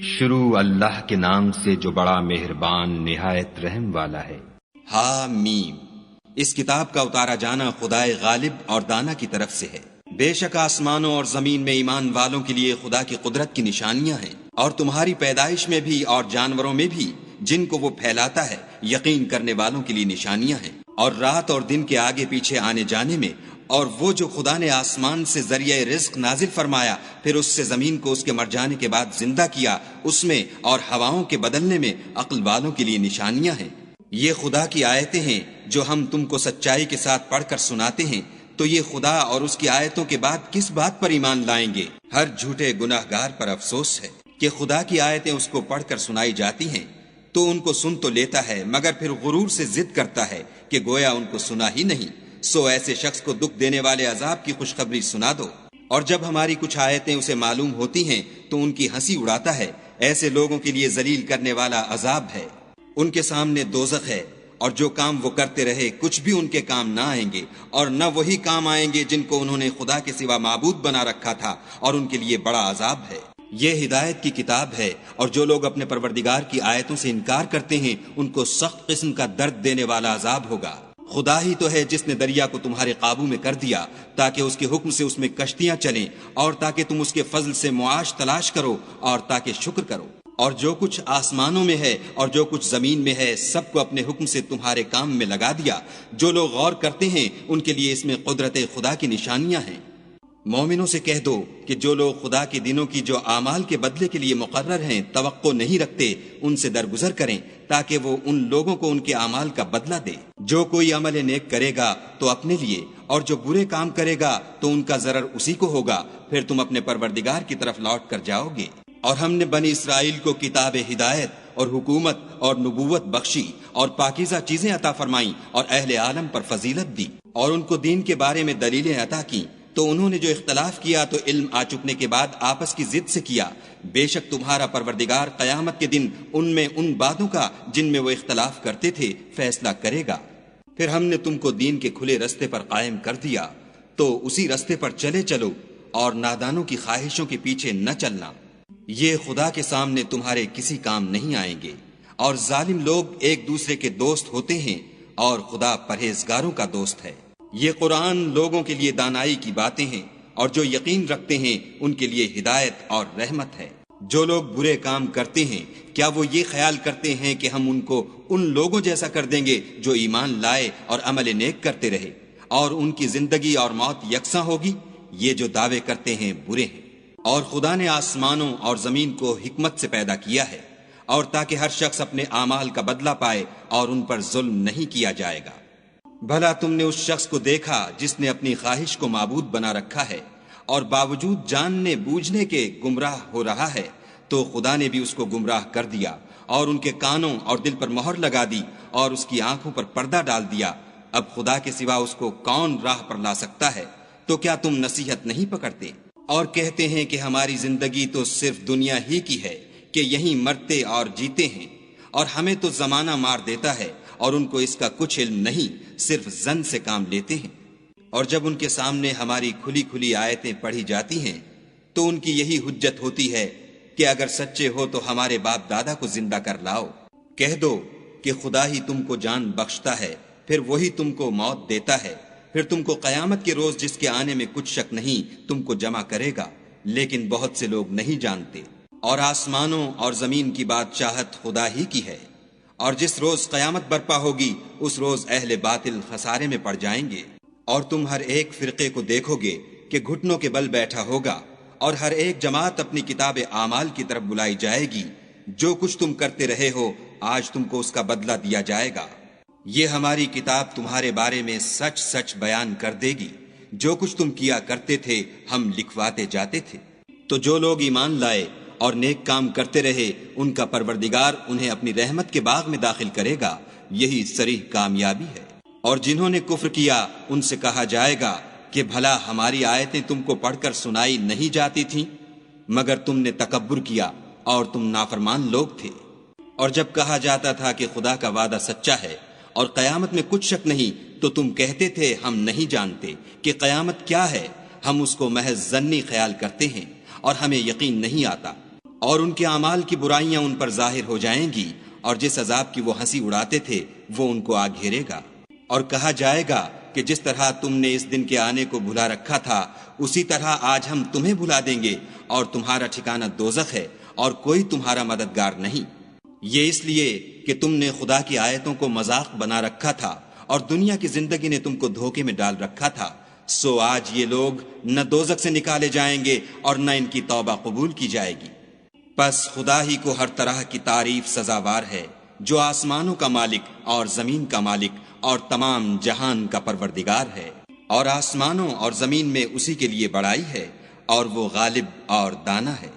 شروع اللہ کے نام سے جو بڑا مہربان نہایت رحم والا ہے۔ حامیم، اس کتاب کا اتارا جانا خدائے غالب اور دانا کی طرف سے ہے۔ بے شک آسمانوں اور زمین میں ایمان والوں کے لیے خدا کی قدرت کی نشانیاں ہیں، اور تمہاری پیدائش میں بھی اور جانوروں میں بھی جن کو وہ پھیلاتا ہے یقین کرنے والوں کے لیے نشانیاں ہیں، اور رات اور دن کے آگے پیچھے آنے جانے میں، اور وہ جو خدا نے آسمان سے ذریعہ رزق نازل فرمایا، پھر اس سے زمین کو اس کے مر جانے کے بعد زندہ کیا، اس میں اور ہواؤں کے بدلنے میں عقل والوں کے لیے نشانیاں ہیں۔ یہ خدا کی آیتیں ہیں جو ہم تم کو سچائی کے ساتھ پڑھ کر سناتے ہیں، تو یہ خدا اور اس کی آیتوں کے بعد کس بات پر ایمان لائیں گے؟ ہر جھوٹے گناہگار پر افسوس ہے کہ خدا کی آیتیں اس کو پڑھ کر سنائی جاتی ہیں تو ان کو سن تو لیتا ہے، مگر پھر غرور سے ضد کرتا ہے کہ گویا ان کو سنا ہی نہیں۔ سو ایسے شخص کو دکھ دینے والے عذاب کی خوشخبری سنا دو، اور جب ہماری کچھ آیتیں اسے معلوم ہوتی ہیں تو ان کی ہنسی اڑاتا ہے۔ ایسے لوگوں کے لیے ذلیل کرنے والا عذاب ہے، ان کے سامنے دوزخ ہے، اور جو کام وہ کرتے رہے کچھ بھی ان کے کام نہ آئیں گے، اور نہ وہی کام آئیں گے جن کو انہوں نے خدا کے سوا معبود بنا رکھا تھا، اور ان کے لیے بڑا عذاب ہے۔ یہ ہدایت کی کتاب ہے، اور جو لوگ اپنے پروردگار کی آیتوں سے انکار کرتے ہیں ان کو سخت قسم کا درد دینے والا عذاب ہوگا۔ خدا ہی تو ہے جس نے دریا کو تمہارے قابو میں کر دیا تاکہ اس کے حکم سے اس میں کشتیاں چلیں، اور تاکہ تم اس کے فضل سے معاش تلاش کرو، اور تاکہ شکر کرو۔ اور جو کچھ آسمانوں میں ہے اور جو کچھ زمین میں ہے سب کو اپنے حکم سے تمہارے کام میں لگا دیا۔ جو لوگ غور کرتے ہیں ان کے لیے اس میں قدرت خدا کی نشانیاں ہیں۔ مومنوں سے کہہ دو کہ جو لوگ خدا کے دنوں کی جو اعمال کے بدلے کے لیے مقرر ہیں توقع نہیں رکھتے، ان سے درگزر کریں تاکہ وہ ان لوگوں کو ان کے اعمال کا بدلہ دے۔ جو کوئی عمل نیک کرے گا تو اپنے لیے، اور جو برے کام کرے گا تو ان کا ضرر اسی کو ہوگا، پھر تم اپنے پروردگار کی طرف لوٹ کر جاؤ گے۔ اور ہم نے بنی اسرائیل کو کتاب ہدایت اور حکومت اور نبوت بخشی، اور پاکیزہ چیزیں عطا فرمائیں، اور اہل عالم پر فضیلت دی، اور ان کو دین کے بارے میں دلیلیں عطا کی۔ تو انہوں نے جو اختلاف کیا تو علم آ چکنے کے بعد آپس کی ضد سے کیا۔ بے شک تمہارا پروردگار قیامت کے دن ان میں ان باتوں کا جن میں وہ اختلاف کرتے تھے فیصلہ کرے گا۔ پھر ہم نے تم کو دین کے کھلے رستے پر قائم کر دیا، تو اسی رستے پر چلے چلو، اور نادانوں کی خواہشوں کے پیچھے نہ چلنا۔ یہ خدا کے سامنے تمہارے کسی کام نہیں آئیں گے، اور ظالم لوگ ایک دوسرے کے دوست ہوتے ہیں، اور خدا پرہیزگاروں کا دوست ہے۔ یہ قرآن لوگوں کے لیے دانائی کی باتیں ہیں، اور جو یقین رکھتے ہیں ان کے لیے ہدایت اور رحمت ہے۔ جو لوگ برے کام کرتے ہیں کیا وہ یہ خیال کرتے ہیں کہ ہم ان کو ان لوگوں جیسا کر دیں گے جو ایمان لائے اور عمل نیک کرتے رہے، اور ان کی زندگی اور موت یکساں ہوگی؟ یہ جو دعوے کرتے ہیں برے ہیں۔ اور خدا نے آسمانوں اور زمین کو حکمت سے پیدا کیا ہے، اور تاکہ ہر شخص اپنے اعمال کا بدلہ پائے، اور ان پر ظلم نہیں کیا جائے گا۔ بھلا تم نے اس شخص کو دیکھا جس نے اپنی خواہش کو معبود بنا رکھا ہے، اور باوجود جاننے بوجھنے کے گمراہ ہو رہا ہے، تو خدا نے بھی اس کو گمراہ کر دیا، اور ان کے کانوں اور دل پر مہر لگا دی، اور اس کی آنکھوں پر پردہ ڈال دیا۔ اب خدا کے سوا اس کو کون راہ پر لا سکتا ہے؟ تو کیا تم نصیحت نہیں پکڑتے؟ اور کہتے ہیں کہ ہماری زندگی تو صرف دنیا ہی کی ہے، کہ یہیں مرتے اور جیتے ہیں، اور ہمیں تو زمانہ مار دیتا ہے، اور ان کو اس کا کچھ علم نہیں، صرف زن سے کام لیتے ہیں۔ اور جب ان کے سامنے ہماری کھلی کھلی آیتیں پڑھی جاتی ہیں تو ان کی یہی حجت ہوتی ہے کہ اگر سچے ہو تو ہمارے باپ دادا کو زندہ کر لاؤ۔ کہہ دو کہ خدا ہی تم کو جان بخشتا ہے، پھر وہی تم کو موت دیتا ہے، پھر تم کو قیامت کے روز جس کے آنے میں کچھ شک نہیں تم کو جمع کرے گا، لیکن بہت سے لوگ نہیں جانتے۔ اور آسمانوں اور زمین کی بادشاہت خدا ہی کی ہے، اور جس روز قیامت برپا ہوگی اس روز اہل باطل خسارے میں پڑ جائیں گے۔ اور تم ہر ایک فرقے کو دیکھو گے کہ گھٹنوں کے بل بیٹھا ہوگا، اور ہر ایک جماعت اپنی کتاب اعمال کی طرف بلائی جائے گی۔ جو کچھ تم کرتے رہے ہو آج تم کو اس کا بدلہ دیا جائے گا۔ یہ ہماری کتاب تمہارے بارے میں سچ سچ بیان کر دے گی، جو کچھ تم کیا کرتے تھے ہم لکھواتے جاتے تھے۔ تو جو لوگ ایمان لائے اور نیک کام کرتے رہے ان کا پروردگار انہیں اپنی رحمت کے باغ میں داخل کرے گا، یہی صریح کامیابی ہے۔ اور جنہوں نے کفر کیا ان سے کہا جائے گا کہ بھلا ہماری آیتیں تم کو پڑھ کر سنائی نہیں جاتی تھیں؟ مگر تم نے تکبر کیا اور تم نافرمان لوگ تھے۔ اور جب کہا جاتا تھا کہ خدا کا وعدہ سچا ہے اور قیامت میں کچھ شک نہیں، تو تم کہتے تھے ہم نہیں جانتے کہ قیامت کیا ہے، ہم اس کو محض ظنی خیال کرتے ہیں اور ہمیں یقین نہیں آتا۔ اور ان کے اعمال کی برائیاں ان پر ظاہر ہو جائیں گی، اور جس عذاب کی وہ ہنسی اڑاتے تھے وہ ان کو آ گھیرے گا۔ اور کہا جائے گا کہ جس طرح تم نے اس دن کے آنے کو بھلا رکھا تھا اسی طرح آج ہم تمہیں بھلا دیں گے، اور تمہارا ٹھکانہ دوزخ ہے اور کوئی تمہارا مددگار نہیں۔ یہ اس لیے کہ تم نے خدا کی آیتوں کو مذاق بنا رکھا تھا اور دنیا کی زندگی نے تم کو دھوکے میں ڈال رکھا تھا، سو آج یہ لوگ نہ دوزخ سے نکالے جائیں گے اور نہ ان کی توبہ قبول کی جائے گی۔ پس خدا ہی کو ہر طرح کی تعریف سزاوار ہے، جو آسمانوں کا مالک اور زمین کا مالک اور تمام جہان کا پروردگار ہے، اور آسمانوں اور زمین میں اسی کے لیے بڑائی ہے، اور وہ غالب اور دانا ہے۔